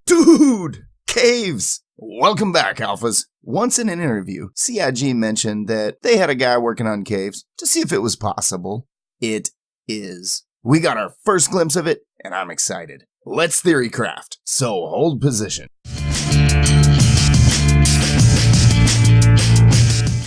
Dude! Caves! Welcome back, Alphas. Once in an interview, CIG mentioned that they had a guy working on caves to see if it was possible. It is. We got our first glimpse of it, and I'm excited. Let's Theorycraft, so hold position.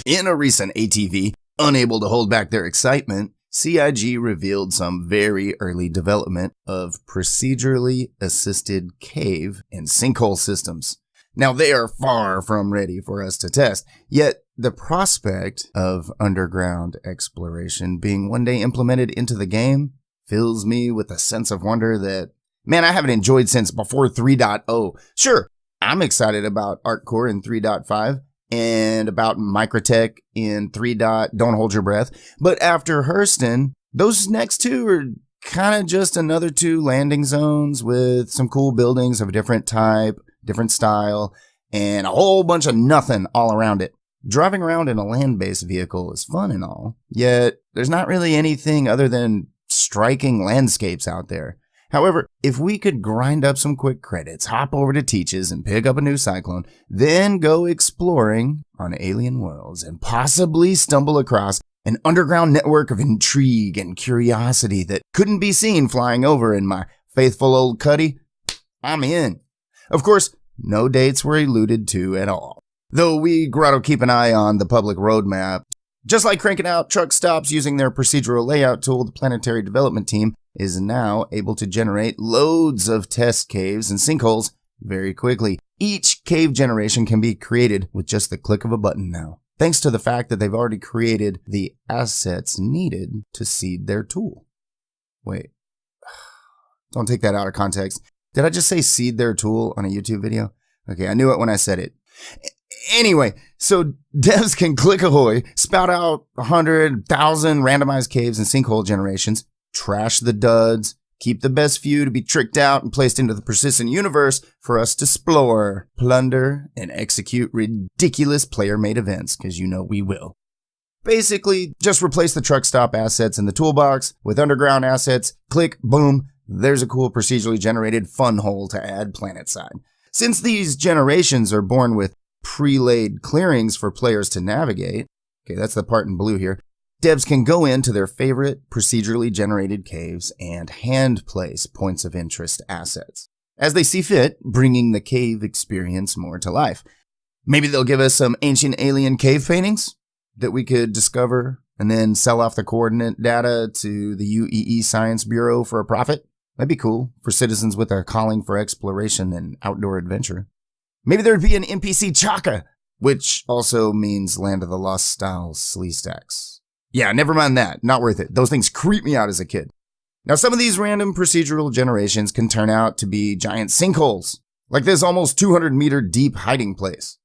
In a recent ATV, unable to hold back their excitement, CIG revealed some very early development of procedurally assisted cave and sinkhole systems. Now, they are far from ready for us to test, yet the prospect of underground exploration being one day implemented into the game fills me with a sense of wonder that, man, I haven't enjoyed since before 3.0. Sure, I'm excited about ArtCore in 3.5 and about Microtech in 3. Don't hold your breath, but after Hurston, those next two are kind of just another two landing zones with some cool buildings of a different type, different style, and a whole bunch of nothing all around it. Driving around in a land-based vehicle is fun and all, yet there's not really anything other than striking landscapes out there. However, if we could grind up some quick credits, hop over to Teach's and pick up a new Cyclone, then go exploring on alien worlds and possibly stumble across an underground network of intrigue and curiosity that couldn't be seen flying over in my faithful old Cuddy, I'm in. Of course, no dates were alluded to at all, though we gotta keep an eye on the public roadmap. Just like cranking out truck stops using their procedural layout tool, the planetary development team is now able to generate loads of test caves and sinkholes very quickly. Each cave generation can be created with just the click of a button now, thanks to the fact that they've already created the assets needed to seed their tool. Wait, don't take that out of context. Did I just say seed their tool on a YouTube video? Okay, I knew it when I said it. Anyway, so devs can click ahoy, spout out 100,000 randomized caves and sinkhole generations, trash the duds, keep the best few to be tricked out and placed into the persistent universe for us to explore, plunder, and execute ridiculous player-made events, because you know we will. Basically, just replace the truck stop assets in the toolbox with underground assets, click, boom, there's a cool procedurally generated fun hole to add planet side. Since these generations are born with pre-laid clearings for players to navigate, okay, that's the part in blue here, devs can go into their favorite procedurally generated caves and hand place points of interest assets as they see fit, bringing the cave experience more to life. Maybe they'll give us some ancient alien cave paintings that we could discover and then sell off the coordinate data to the UEE Science Bureau for a profit. That'd be cool for citizens with a calling for exploration and outdoor adventure. Maybe there'd be an NPC Chaka, which also means Land of the Lost style slee stacks. Yeah, never mind that. Not worth it. Those things creep me out as a kid. Now, some of these random procedural generations can turn out to be giant sinkholes, like this almost 200-meter deep hiding place.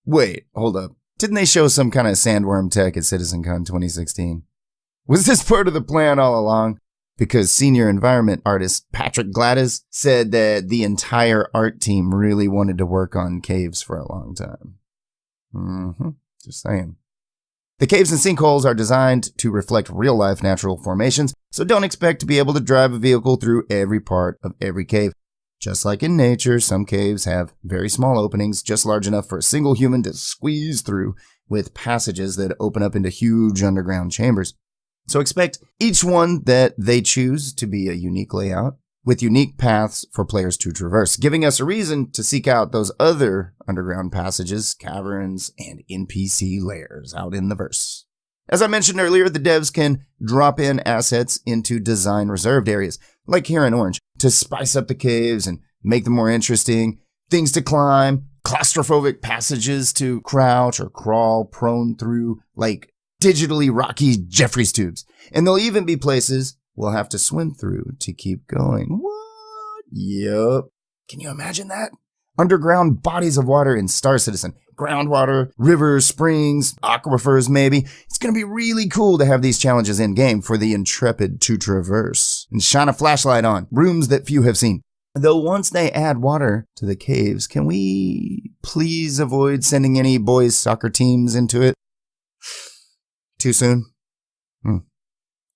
Wait, hold up. Didn't they show some kind of sandworm tech at CitizenCon 2016? Was this part of the plan all along? Because senior environment artist Patrick Gladys said that the entire art team really wanted to work on caves for a long time. Just saying. The caves and sinkholes are designed to reflect real-life natural formations, so don't expect to be able to drive a vehicle through every part of every cave. Just like in nature, some caves have very small openings, just large enough for a single human to squeeze through, with passages that open up into huge underground chambers. So expect each one that they choose to be a unique layout, with unique paths for players to traverse, giving us a reason to seek out those other underground passages, caverns, and NPC layers out in the verse. As I mentioned earlier, the devs can drop in assets into design reserved areas, like here in Orange, to spice up the caves and make them more interesting, things to climb, claustrophobic passages to crouch or crawl prone through, like digitally rocky Jeffries tubes. And there'll even be places we'll have to swim through to keep going. What? Yup. Can you imagine that? Underground bodies of water in Star Citizen. Groundwater, rivers, springs, aquifers maybe. It's going to be really cool to have these challenges in-game for the intrepid to traverse and shine a flashlight on rooms that few have seen. Though once they add water to the caves, can we please avoid sending any boys' soccer teams into it? Too soon?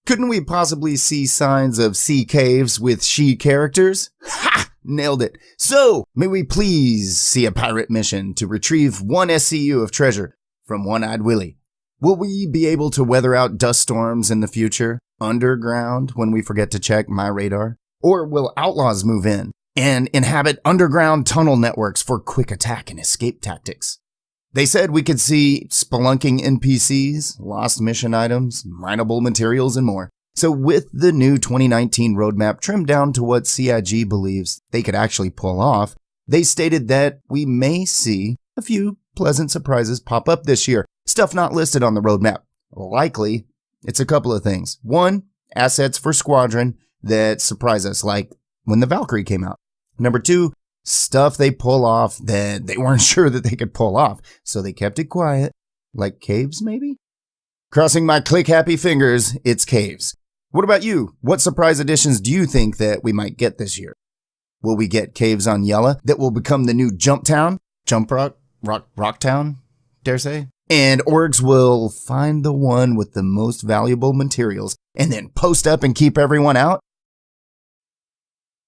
Couldn't we possibly see signs of sea caves with she characters? Ha! Nailed it. So, may we please see a pirate mission to retrieve 1 SCU of treasure from One-Eyed Willie? Will we be able to weather out dust storms in the future, underground, when we forget to check my radar? Or will outlaws move in and inhabit underground tunnel networks for quick attack and escape tactics? They said we could see spelunking NPCs, lost mission items, mineable materials, and more. So with the new 2019 roadmap trimmed down to what CIG believes they could actually pull off, they stated that we may see a few pleasant surprises pop up this year. Stuff not listed on the roadmap. Likely, it's a couple of things. One, assets for Squadron that surprise us, like when the Valkyrie came out. Number two, stuff they pull off that they weren't sure that they could pull off, so they kept it quiet. Like caves, maybe? Crossing my click-happy fingers, it's caves. What about you? What surprise additions do you think that we might get this year? Will we get caves on Yella that will become the new Jump Town? Jump Rock Town, dare say? And orgs will find the one with the most valuable materials and then post up and keep everyone out?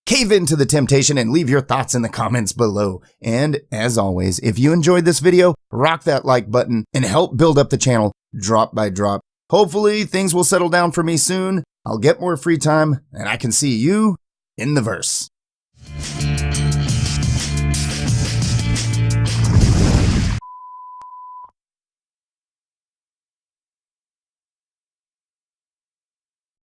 Cave into the temptation and leave your thoughts in the comments below. And as always, if you enjoyed this video, rock that like button and help build up the channel drop by drop. Hopefully things will settle down for me soon. I'll get more free time and I can see you in the verse.